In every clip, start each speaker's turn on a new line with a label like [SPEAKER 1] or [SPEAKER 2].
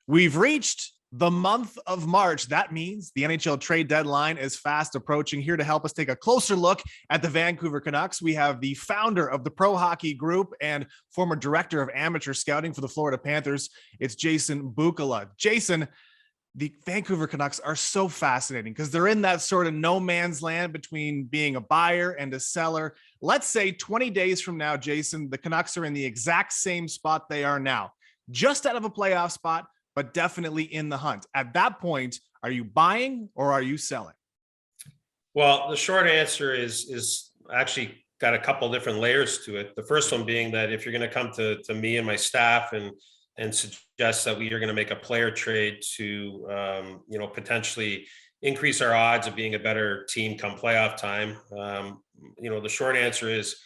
[SPEAKER 1] We've reached the month of March. That means the NHL trade deadline is fast approaching. Here to help us take a closer look at the Vancouver Canucks, we have the founder of the Pro Hockey Group and former director of amateur scouting for the Florida Panthers. It's Jason Bukala. Jason, the Vancouver Canucks are so fascinating because they're in that sort of no man's land between being a buyer and a seller. Let's say 20 days from now, Jason, the Canucks are in the exact same spot they are now, just out of a playoff spot, but definitely in the hunt. At that point, are you buying or are you selling?
[SPEAKER 2] Well, the short answer is actually got a couple different layers to it. The first one being that if you're going to come to me and my staff and suggest that we are going to make a player trade to potentially increase our odds of being a better team come playoff time, the short answer is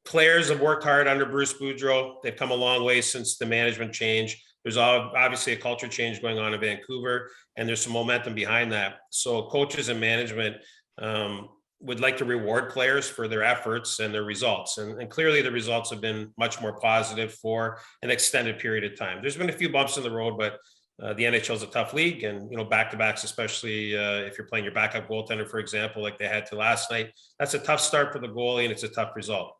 [SPEAKER 2] players have worked hard under Bruce Boudreau. They've come a long way since the management change. There's obviously a culture change going on in Vancouver, and there's some momentum behind that. So coaches and management would like to reward players for their efforts and their results. And clearly the results have been much more positive for an extended period of time. There's been a few bumps in the road, but the NHL is a tough league, and back-to-backs, especially if you're playing your backup goaltender, for example, like they had to last night, that's a tough start for the goalie, and it's a tough result.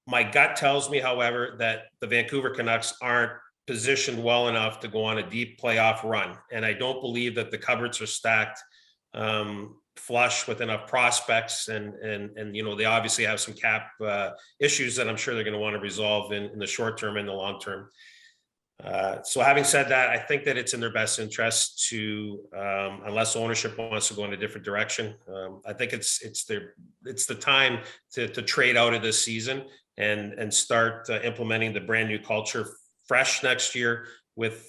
[SPEAKER 2] My gut tells me, however, that the Vancouver Canucks aren't positioned well enough to go on a deep playoff run. And I don't believe that the cupboards are stacked flush with enough prospects. And they obviously have some cap issues that I'm sure they're going to want to resolve in the short term and the long term. So having said that, I think that it's in their best interest to, unless ownership wants to go in a different direction, I think it's the time to trade out of this season and start implementing the brand new culture fresh next year with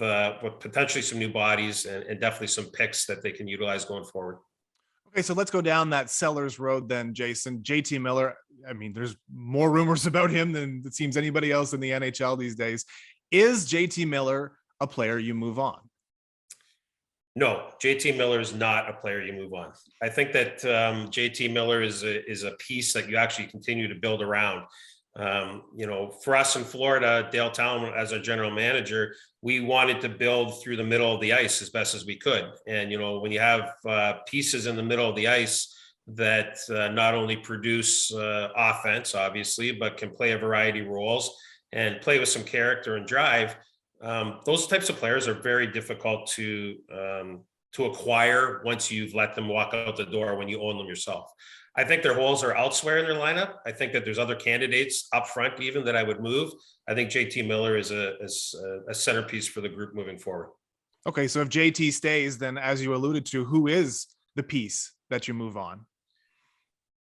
[SPEAKER 2] potentially some new bodies and definitely some picks that they can utilize going forward.
[SPEAKER 1] Okay, so let's go down that seller's road then, Jason. JT Miller, I mean, there's more rumors about him than it seems anybody else in the NHL these days. Is JT Miller a player you move on?
[SPEAKER 2] No, JT Miller is not a player you move on. I think that JT Miller is a piece that you actually continue to build around. For us in Florida, Dale Talon, as our general manager, we wanted to build through the middle of the ice as best as we could. And, when you have pieces in the middle of the ice that not only produce offense, obviously, but can play a variety of roles and play with some character and drive, those types of players are very difficult to acquire once you've let them walk out the door when you own them yourself. I think their holes are elsewhere in their lineup. I think that there's other candidates up front even that I would move. I think JT Miller is a centerpiece for the group moving forward.
[SPEAKER 1] Okay, so if JT stays, then as you alluded to, who is the piece that you move on?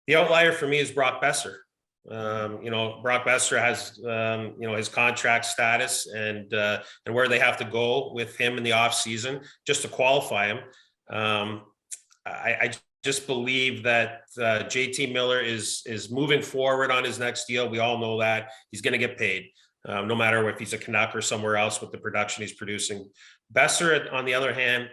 [SPEAKER 2] The outlier for me is Brock Boeser. Brock Boeser has, his contract status and where they have to go with him in the off season just to qualify him. I just believe that JT Miller is moving forward on his next deal. We all know that he's going to get paid, no matter if he's a Canuck or somewhere else with the production he's producing. Boeser, on the other hand,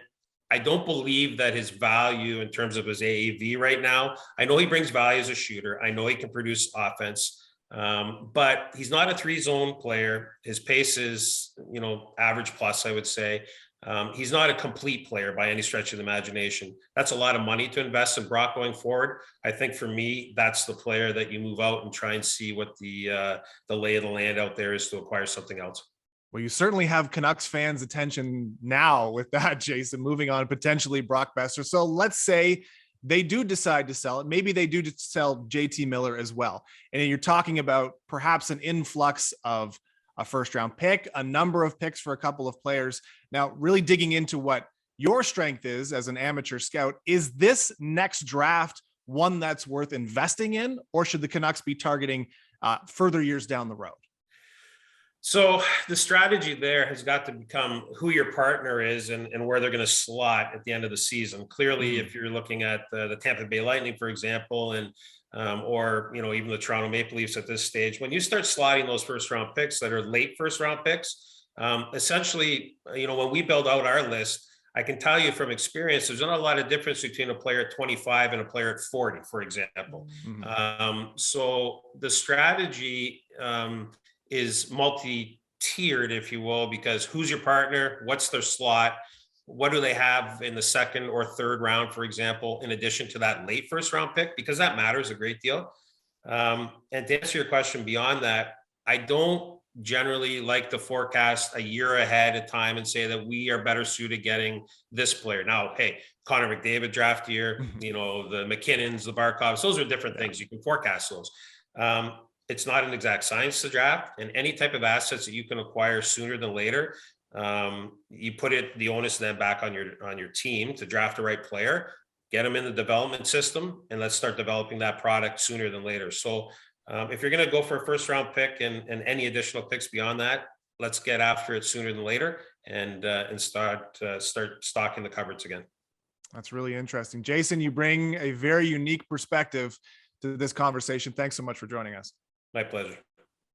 [SPEAKER 2] I don't believe that his value in terms of his AAV right now, I know he brings value as a shooter. I know he can produce offense, but he's not a 3-zone player. His pace is, average plus, I would say. He's not a complete player by any stretch of the imagination. That's a lot of money to invest in Brock going forward. I think for me, that's the player that you move out and try and see what the lay of the land out there is to acquire something else.
[SPEAKER 1] Well, you certainly have Canucks fans' attention now with that, Jason, moving on potentially Brock Boeser. So let's say they do decide to sell it. Maybe they do sell JT Miller as well. And you're talking about perhaps an influx of a first-round pick, a number of picks for a couple of players. Now, really digging into what your strength is as an amateur scout, is this next draft one that's worth investing in, or should the Canucks be targeting further years down the road?
[SPEAKER 2] So the strategy there has got to become who your partner is and where they're going to slot at the end of the season. Clearly, if you're looking at the Tampa Bay Lightning, for example, and or even the Toronto Maple Leafs at this stage, when you start slotting those first-round picks that are late first-round picks, essentially, when we build out our list, I can tell you from experience, there's not a lot of difference between a player at 25 and a player at 40, for example. So the strategy is tiered, if you will, because who's your partner? What's their slot? What do they have in the second or third round, for example, in addition to that late first round pick? Because that matters a great deal. And to answer your question beyond that, I don't generally like to forecast a year ahead of time and say that we are better suited getting this player. Now, hey, Connor McDavid draft year, you know, the McKinnons, the Barkovs, those are different things. You can forecast those. It's not an exact science to draft, and any type of assets that you can acquire sooner than later, you put the onus then back on your team to draft the right player, get them in the development system, and let's start developing that product sooner than later. So if you're going to go for a first round pick and any additional picks beyond that, let's get after it sooner than later and start stocking the cupboards again.
[SPEAKER 1] That's really interesting. Jason, you bring a very unique perspective to this conversation. Thanks so much for joining us.
[SPEAKER 2] My pleasure.